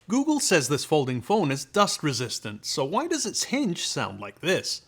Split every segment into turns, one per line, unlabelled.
Google says this folding phone is dust resistant, so why does its hinge sound like this?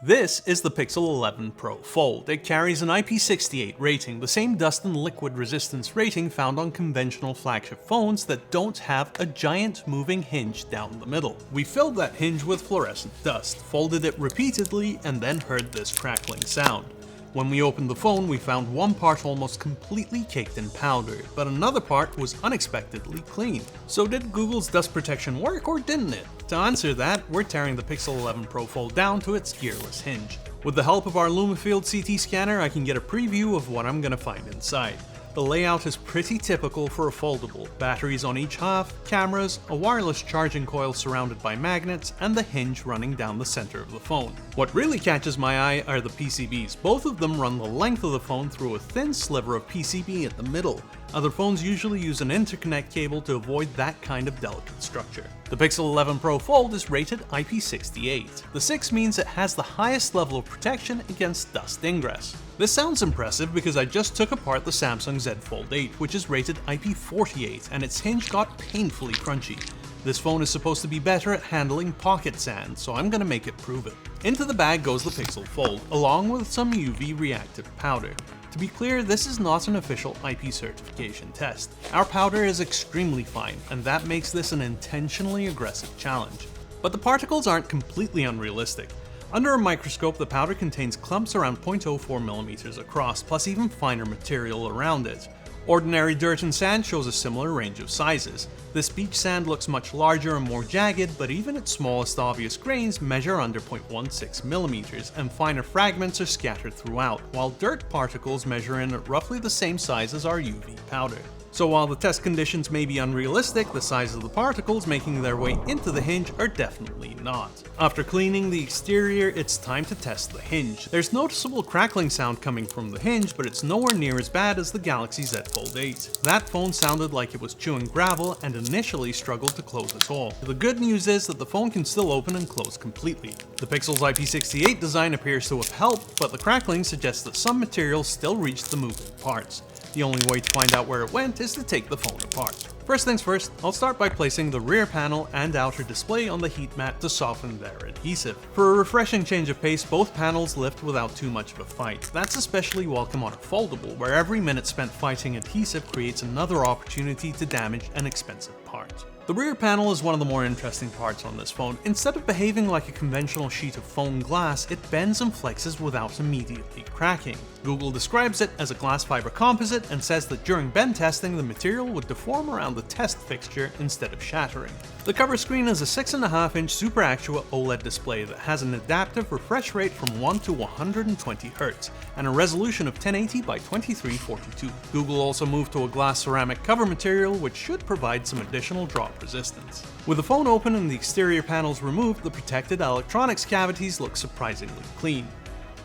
This is the Pixel 11 Pro Fold. It carries an IP68 rating, the same dust and liquid resistance rating found on conventional flagship phones that don't have a giant moving hinge down the middle. We filled that hinge with fluorescent dust, folded it repeatedly, and then heard this crackling sound. When we opened the phone, we found one part almost completely caked in powder, but another part was unexpectedly clean. So did Google's dust protection work, or didn't it? To answer that, we're tearing the Pixel 11 Pro Fold down to its gearless hinge. With the help of our Lumifield CT scanner, I can get a preview of what I'm gonna find inside. The layout is pretty typical for a foldable. Batteries on each half, cameras, a wireless charging coil surrounded by magnets, and the hinge running down the center of the phone. What really catches my eye are the PCBs. Both of them run the length of the phone through a thin sliver of PCB in the middle. Other phones usually use an interconnect cable to avoid that kind of delicate structure. The Pixel 11 Pro Fold is rated IP68. The 6 means it has the highest level of protection against dust ingress. This sounds impressive because I just took apart the Samsung Z Fold 8, which is rated IP48, and its hinge got painfully crunchy. This phone is supposed to be better at handling pocket sand, so I'm gonna make it prove it. Into the bag goes the Pixel Fold, along with some UV reactive powder. To be clear, this is not an official IP certification test. Our powder is extremely fine, and that makes this an intentionally aggressive challenge. But the particles aren't completely unrealistic. Under a microscope, the powder contains clumps around 0.04mm across, plus even finer material around it. Ordinary dirt and sand shows a similar range of sizes. This beach sand looks much larger and more jagged, but even its smallest obvious grains measure under 0.16mm, and finer fragments are scattered throughout, while dirt particles measure in at roughly the same size as our UV powder. So while the test conditions may be unrealistic, the size of the particles making their way into the hinge are definitely not. After cleaning the exterior, it's time to test the hinge. There's noticeable crackling sound coming from the hinge, but it's nowhere near as bad as the Galaxy Z Fold 8. That phone sounded like it was chewing gravel and initially struggled to close at all. The good news is that the phone can still open and close completely. The Pixel's IP68 design appears to have helped, but the crackling suggests that some materials still reached the moving parts. The only way to find out where it went is to take the phone apart. First things first, I'll start by placing the rear panel and outer display on the heat mat to soften their adhesive. For a refreshing change of pace, both panels lift without too much of a fight. That's especially welcome on a foldable, where every minute spent fighting adhesive creates another opportunity to damage an expensive part. The rear panel is one of the more interesting parts on this phone. Instead of behaving like a conventional sheet of foam glass, it bends and flexes without immediately cracking. Google describes it as a glass fiber composite and says that during bend testing, the material would deform around the test fixture instead of shattering. The cover screen is a 6.5-inch Super Actua OLED display that has an adaptive refresh rate from 1 to 120 Hz and a resolution of 1080 by 2342. Google also moved to a glass ceramic cover material, which should provide some additional drop resistance. With the phone open and the exterior panels removed, the protected electronics cavities look surprisingly clean.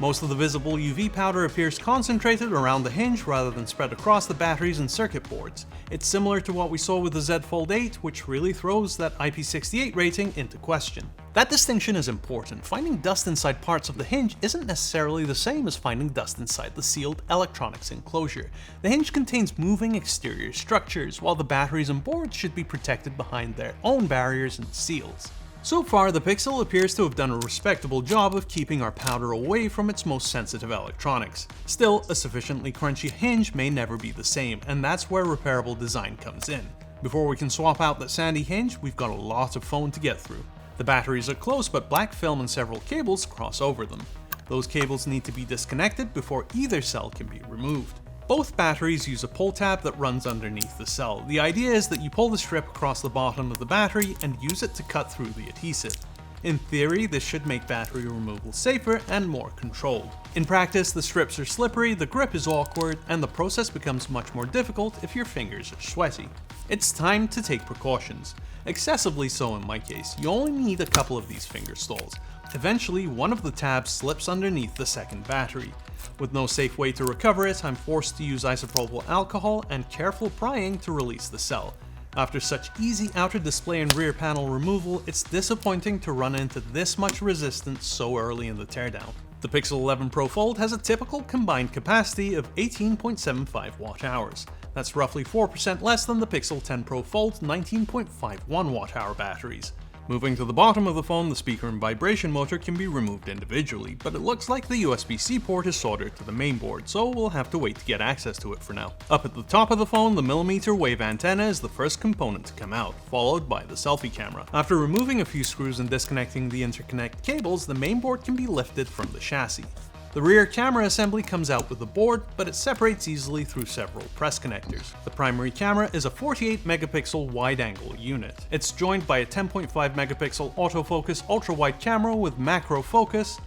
Most of the visible UV powder appears concentrated around the hinge rather than spread across the batteries and circuit boards. It's similar to what we saw with the Z Fold 8, which really throws that IP68 rating into question. That distinction is important. Finding dust inside parts of the hinge isn't necessarily the same as finding dust inside the sealed electronics enclosure. The hinge contains moving exterior structures, while the batteries and boards should be protected behind their own barriers and seals. So far, the Pixel appears to have done a respectable job of keeping our powder away from its most sensitive electronics. Still, a sufficiently crunchy hinge may never be the same, and that's where repairable design comes in. Before we can swap out that sandy hinge, we've got a lot of phone to get through. The batteries are close, but black film and several cables cross over them. Those cables need to be disconnected before either cell can be removed. Both batteries use a pull tab that runs underneath the cell. The idea is that you pull the strip across the bottom of the battery and use it to cut through the adhesive. In theory, this should make battery removal safer and more controlled. In practice, the strips are slippery, the grip is awkward, and the process becomes much more difficult if your fingers are sweaty. It's time to take precautions. Excessively so in my case. You only need a couple of these finger stalls. Eventually, one of the tabs slips underneath the second battery. With no safe way to recover it, I'm forced to use isopropyl alcohol and careful prying to release the cell. After such easy outer display and rear panel removal, it's disappointing to run into this much resistance so early in the teardown. The Pixel 11 Pro Fold has a typical combined capacity of 18.75 watt-hours. That's roughly 4% less than the Pixel 10 Pro Fold's 19.51 Wh batteries. Moving to the bottom of the phone, the speaker and vibration motor can be removed individually, but it looks like the USB-C port is soldered to the mainboard, so we'll have to wait to get access to it for now. Up at the top of the phone, the millimeter wave antenna is the first component to come out, followed by the selfie camera. After removing a few screws and disconnecting the interconnect cables, the mainboard can be lifted from the chassis. The rear camera assembly comes out with the board, but it separates easily through several press connectors. The primary camera is a 48 megapixel wide-angle unit. It's joined by a 10.5 megapixel autofocus ultra-wide camera with macro focus,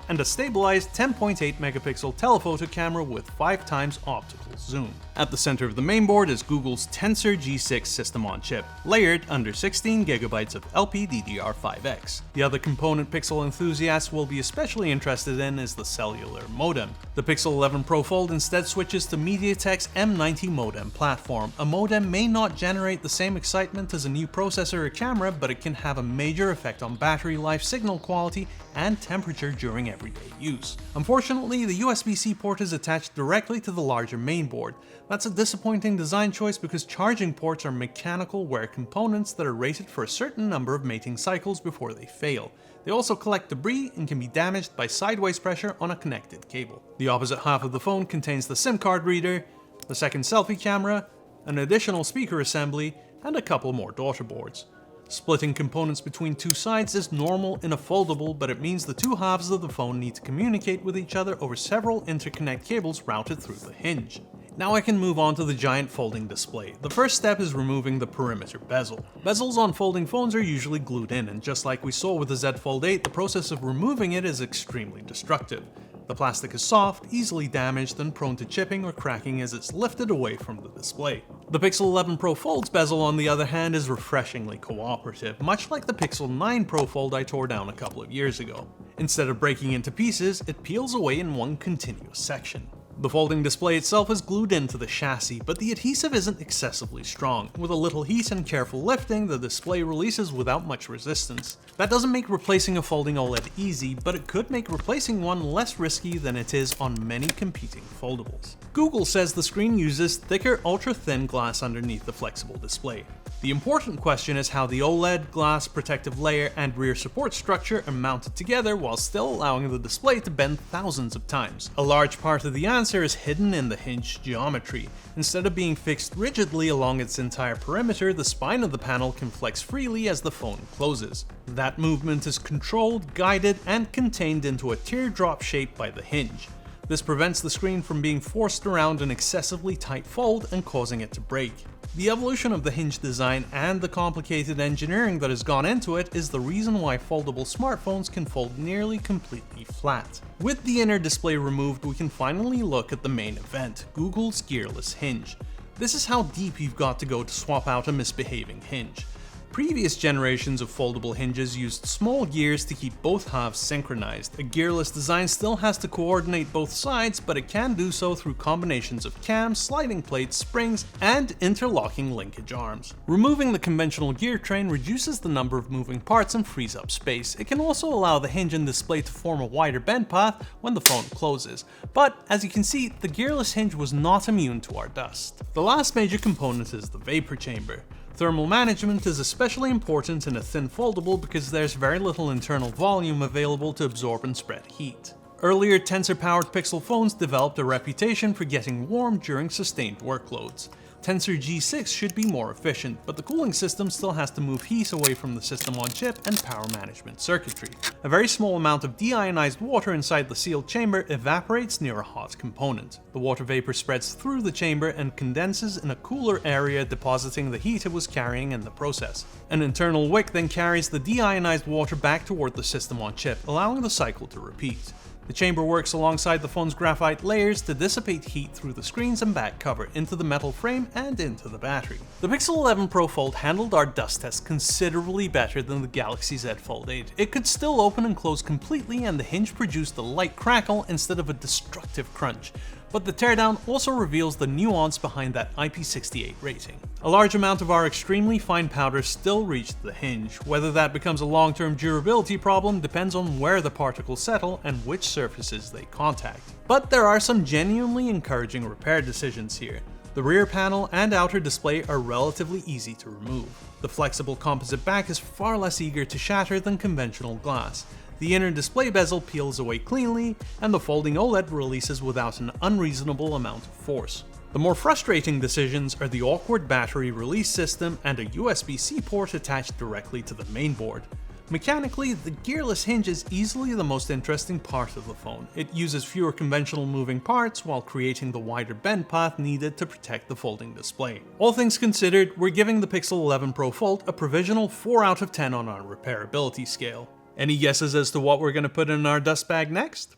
and a stabilized 10.8 megapixel telephoto camera with 5x optical zoom. At the center of the mainboard is Google's Tensor G6 system-on-chip, layered under 16GB of LPDDR5X. The other component Pixel enthusiasts will be especially interested in is the cellular modem. The Pixel 11 Pro Fold instead switches to MediaTek's M90 modem platform. A modem may not generate the same excitement as a new processor or camera, but it can have a major effect on battery life, signal quality, and temperature during everyday use. Unfortunately, the USB-C port is attached directly to the larger mainboard. That's a disappointing design choice because charging ports are mechanical wear components that are rated for a certain number of mating cycles before they fail. They also collect debris and can be damaged by sideways pressure on a connected cable. The opposite half of the phone contains the SIM card reader, the second selfie camera, an additional speaker assembly, and a couple more daughter boards. Splitting components between two sides is normal in a foldable, but it means the two halves of the phone need to communicate with each other over several interconnect cables routed through the hinge. Now I can move on to the giant folding display. The first step is removing the perimeter bezel. Bezels on folding phones are usually glued in, and just like we saw with the Z Fold 8, the process of removing it is extremely destructive. The plastic is soft, easily damaged, and prone to chipping or cracking as it's lifted away from the display. The Pixel 11 Pro Fold's bezel, on the other hand, is refreshingly cooperative, much like the Pixel 9 Pro Fold I tore down a couple of years ago. Instead of breaking into pieces, it peels away in one continuous section. The folding display itself is glued into the chassis, but the adhesive isn't excessively strong. With a little heat and careful lifting, the display releases without much resistance. That doesn't make replacing a folding OLED easy, but it could make replacing one less risky than it is on many competing foldables. Google says the screen uses thicker ultra-thin glass underneath the flexible display. The important question is how the OLED, glass, protective layer, and rear support structure are mounted together while still allowing the display to bend thousands of times. A large part of the answer is hidden in the hinge geometry. Instead of being fixed rigidly along its entire perimeter, the spine of the panel can flex freely as the phone closes. That movement is controlled, guided, and contained into a teardrop shape by the hinge. This prevents the screen from being forced around an excessively tight fold and causing it to break. The evolution of the hinge design and the complicated engineering that has gone into it is the reason why foldable smartphones can fold nearly completely flat. With the inner display removed, we can finally look at the main event, Google's gearless hinge. This is how deep you've got to go to swap out a misbehaving hinge. Previous generations of foldable hinges used small gears to keep both halves synchronized. A gearless design still has to coordinate both sides, but it can do so through combinations of cams, sliding plates, springs, and interlocking linkage arms. Removing the conventional gear train reduces the number of moving parts and frees up space. It can also allow the hinge and display to form a wider bend path when the phone closes. But as you can see, the gearless hinge was not immune to our dust. The last major component is the vapor chamber. Thermal management is especially important in a thin foldable because there's very little internal volume available to absorb and spread heat. Earlier Tensor-powered Pixel phones developed a reputation for getting warm during sustained workloads. Tensor G6 should be more efficient, but the cooling system still has to move heat away from the system-on-chip and power management circuitry. A very small amount of deionized water inside the sealed chamber evaporates near a hot component. The water vapor spreads through the chamber and condenses in a cooler area, depositing the heat it was carrying in the process. An internal wick then carries the deionized water back toward the system-on-chip, allowing the cycle to repeat. The chamber works alongside the phone's graphite layers to dissipate heat through the screens and back cover into the metal frame and into the battery. The Pixel 11 Pro Fold handled our dust test considerably better than the Galaxy Z Fold 8. It could still open and close completely, and the hinge produced a light crackle instead of a destructive crunch. But the teardown also reveals the nuance behind that IP68 rating. A large amount of our extremely fine powder still reached the hinge. Whether that becomes a long-term durability problem depends on where the particles settle and which surfaces they contact. But there are some genuinely encouraging repair decisions here. The rear panel and outer display are relatively easy to remove. The flexible composite back is far less eager to shatter than conventional glass. The inner display bezel peels away cleanly, and the folding OLED releases without an unreasonable amount of force. The more frustrating decisions are the awkward battery release system and a USB-C port attached directly to the mainboard. Mechanically, the gearless hinge is easily the most interesting part of the phone. It uses fewer conventional moving parts while creating the wider bend path needed to protect the folding display. All things considered, we're giving the Pixel 11 Pro Fold a provisional 4 out of 10 on our repairability scale. Any guesses as to what we're going to put in our dust bag next?